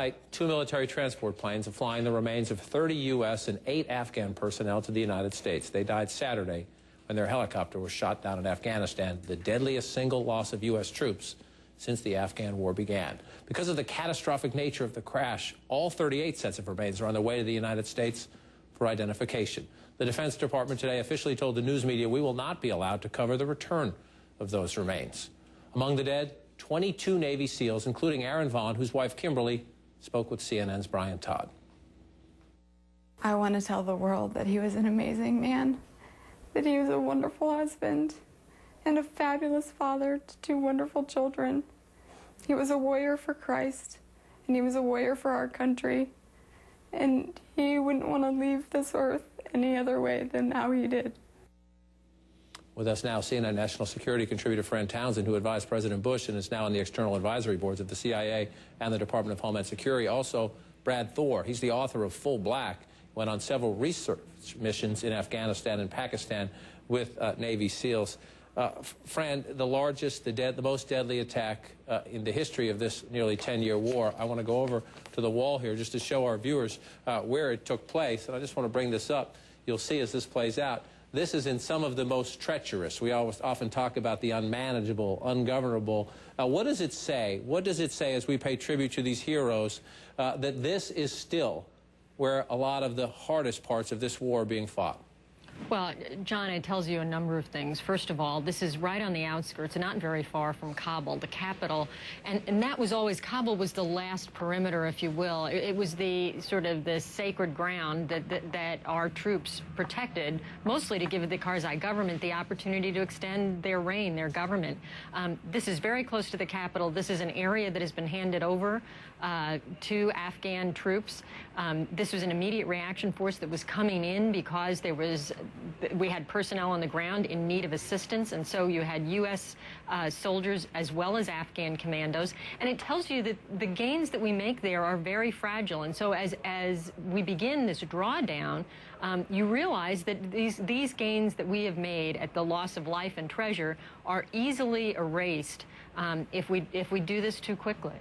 night, 2 military transport planes are flying the remains of 30 U.S. and 8 Afghan personnel to the United States. They died Saturday when their helicopter was shot down in Afghanistan, the deadliest single loss of U.S. troops since the Afghan war began. Because of the catastrophic nature of the crash, all 38 sets of remains are on their way to the United States for identification. The Defense Department today officially told the news media we will not be allowed to cover the return of those remains. Among the dead, 22 Navy SEALs, including Aaron Vaughn, whose wife Kimberly spoke with CNN's Brian Todd. I want to tell the world that he was an amazing man, that he was a wonderful husband and a fabulous father to 2 wonderful children. He was a warrior for Christ, and he was a warrior for our country, and he wouldn't want to leave this earth any other way than how he did. With us now, CNN national security contributor Fran Townsend, who advised President Bush and is now on the external advisory boards of the CIA and the Department of Homeland Security. Also, Brad Thor. He's the author of Full Black. Went on several research missions in Afghanistan and Pakistan with Navy SEALs. Fran, the largest, the most deadly attack in the history of this nearly 10-year war. I want to go over to the wall here just to show our viewers where it took place. And I just want to bring this up. You'll see as this plays out. This is in some of the most treacherous. We often talk about the unmanageable, ungovernable. What does it say? What does it say as we pay tribute to these heroes that this is still where a lot of the hardest parts of this war are being fought? Well, John, it tells you a number of things. First of all, this is right on the outskirts, not very far from Kabul, the capital. And that was always, Kabul was the last perimeter, if you will. It was the sort of the sacred ground that our troops protected, mostly to give the Karzai government the opportunity to extend their reign, their government. This is very close to the capital. This is an area that has been handed over to Afghan troops. This was an immediate reaction force that was coming in because we had personnel on the ground in need of assistance, and so you had U.S. soldiers as well as Afghan commandos. And it tells you that the gains that we make there are very fragile. And so as we begin this drawdown, you realize that these gains that we have made at the loss of life and treasure are easily erased if we do this too quickly.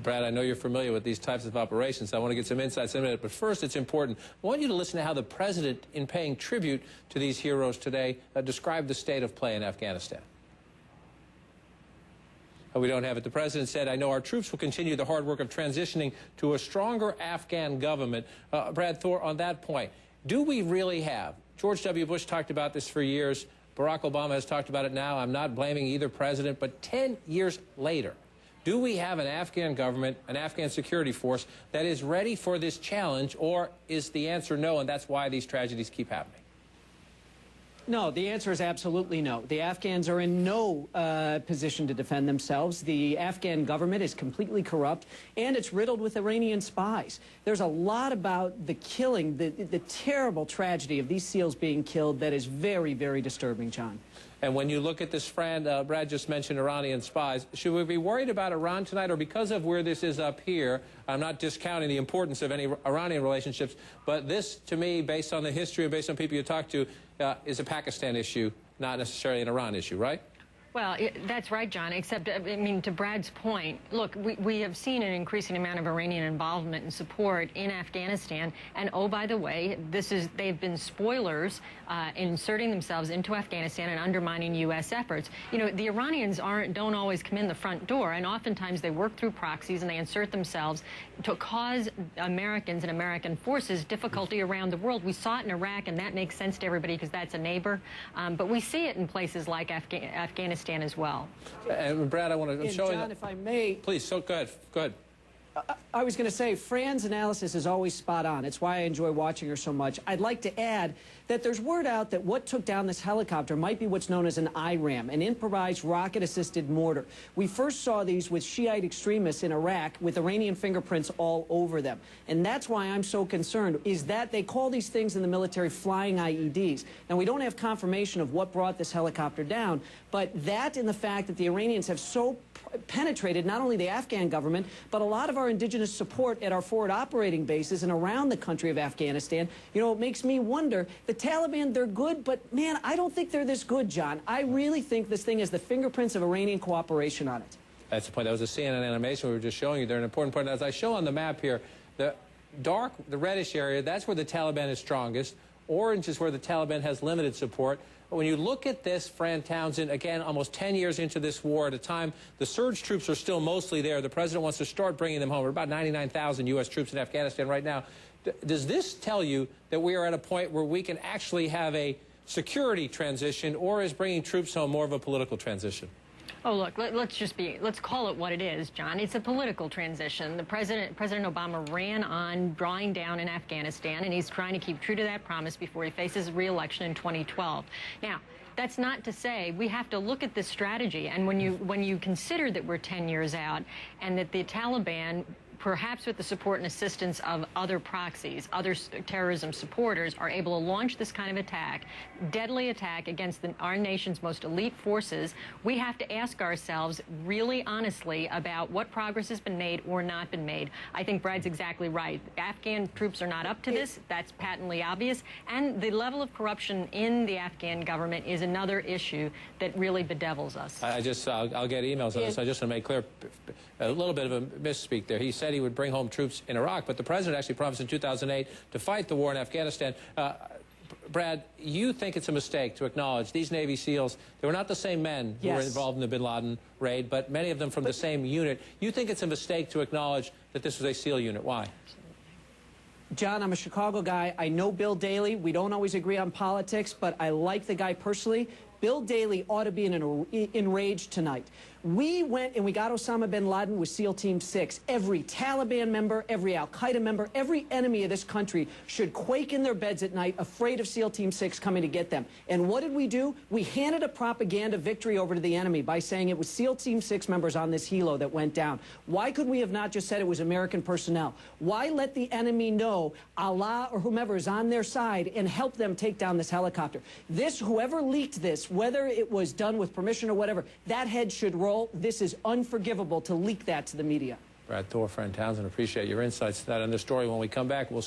Brad, I know you're familiar with these types of operations. I want to get some insights in a minute, but first it's important. I want you to listen to how the president, in paying tribute to these heroes today, described the state of play in Afghanistan. We don't have it. The president said, I know our troops will continue the hard work of transitioning to a stronger Afghan government. Brad Thor, on that point, do we really have? George W. Bush talked about this for years. Barack Obama has talked about it now. I'm not blaming either president, but 10 years later, do we have an Afghan government, an Afghan security force that is ready for this challenge, or is the answer no, and that's why these tragedies keep happening? No, the answer is absolutely no. The Afghans are in no position to defend themselves. The Afghan government is completely corrupt, and it's riddled with Iranian spies. There's a lot about the killing, the terrible tragedy of these SEALs being killed that is very, very disturbing, John. And when you look at this, Fran, Brad just mentioned Iranian spies. Should we be worried about Iran tonight, or because of where this is up here, I'm not discounting the importance of any Iranian relationships, but this, to me, based on the history and based on people you talk to, is a Pakistan issue, not necessarily an Iran issue, right? Well, that's right, John, except, I mean, to Brad's point, look, we have seen an increasing amount of Iranian involvement and support in Afghanistan, and oh, by the way, they've been spoilers inserting themselves into Afghanistan and undermining U.S. efforts. You know, the Iranians don't always come in the front door, and oftentimes they work through proxies and they insert themselves to cause Americans and American forces difficulty around the world. We saw it in Iraq, and that makes sense to everybody because that's a neighbor, but we see it in places like Afghanistan as well. And Brad, I want to show you. John, if I may. Please, so go ahead. Go ahead. I was going to say, Fran's analysis is always spot on. It's why I enjoy watching her so much. I'd like to add that there's word out that what took down this helicopter might be what's known as an IRAM, an improvised rocket-assisted mortar. We first saw these with Shiite extremists in Iraq with Iranian fingerprints all over them. And that's why I'm so concerned, is that they call these things in the military flying IEDs. Now, we don't have confirmation of what brought this helicopter down, but that and the fact that the Iranians have so penetrated not only the Afghan government, but a lot of our indigenous support at our forward operating bases and around the country of Afghanistan, you know, it makes me wonder. The Taliban, they're good, but man, I don't think they're this good, John. I really think this thing has the fingerprints of Iranian cooperation on it. That's the point. That was a CNN animation we were just showing you. They're an important part. As I show on the map here, the reddish area, that's where the Taliban is strongest. Orange is where the Taliban has limited support. But when you look at this, Fran Townsend, again, almost 10 years into this war, at a time the surge troops are still mostly there. The president wants to start bringing them home. We're about 99,000 U.S. troops in Afghanistan right now. Does this tell you that we are at a point where we can actually have a security transition, or is bringing troops home more of a political transition? Oh, look, let's call it what it is, John. It's a political transition. President Obama ran on drawing down in Afghanistan, and he's trying to keep true to that promise before he faces re-election in 2012. Now, that's not to say we have to look at this strategy, and when you consider that we're 10 years out and that the Taliban, perhaps with the support and assistance of other proxies, other terrorism supporters, are able to launch this kind of attack, deadly attack against our nation's most elite forces, we have to ask ourselves really honestly about what progress has been made or not been made. I think Brad's exactly right. Afghan troops are not up to this. That's patently obvious. And the level of corruption in the Afghan government is another issue that really bedevils us. I'll get emails on this. I just want to make clear a little bit of a misspeak there. He said he would bring home troops in Iraq, but the president actually promised in 2008 to fight the war in Afghanistan. Brad, you think it's a mistake to acknowledge these Navy SEALs, they were not the same men who were involved in the bin Laden raid, but many of them from the same unit. You think it's a mistake to acknowledge that this was a SEAL unit. Why? John, I'm a Chicago guy. I know Bill Daley. We don't always agree on politics, but I like the guy personally. Bill Daley ought to be enraged tonight. We went and we got Osama bin Laden with SEAL Team 6. Every Taliban member, every al-Qaeda member, every enemy of this country should quake in their beds at night, afraid of SEAL Team 6 coming to get them. And what did we do? We handed a propaganda victory over to the enemy by saying it was SEAL Team 6 members on this helo that went down. Why could we have not just said it was American personnel? Why let the enemy know Allah or whomever is on their side and help them take down this helicopter? Whoever leaked this, whether it was done with permission or whatever, that head should roll. This is unforgivable to leak that to the media. Brad Thor, Fran Townsend, appreciate your insights to that on this story. When we come back, we'll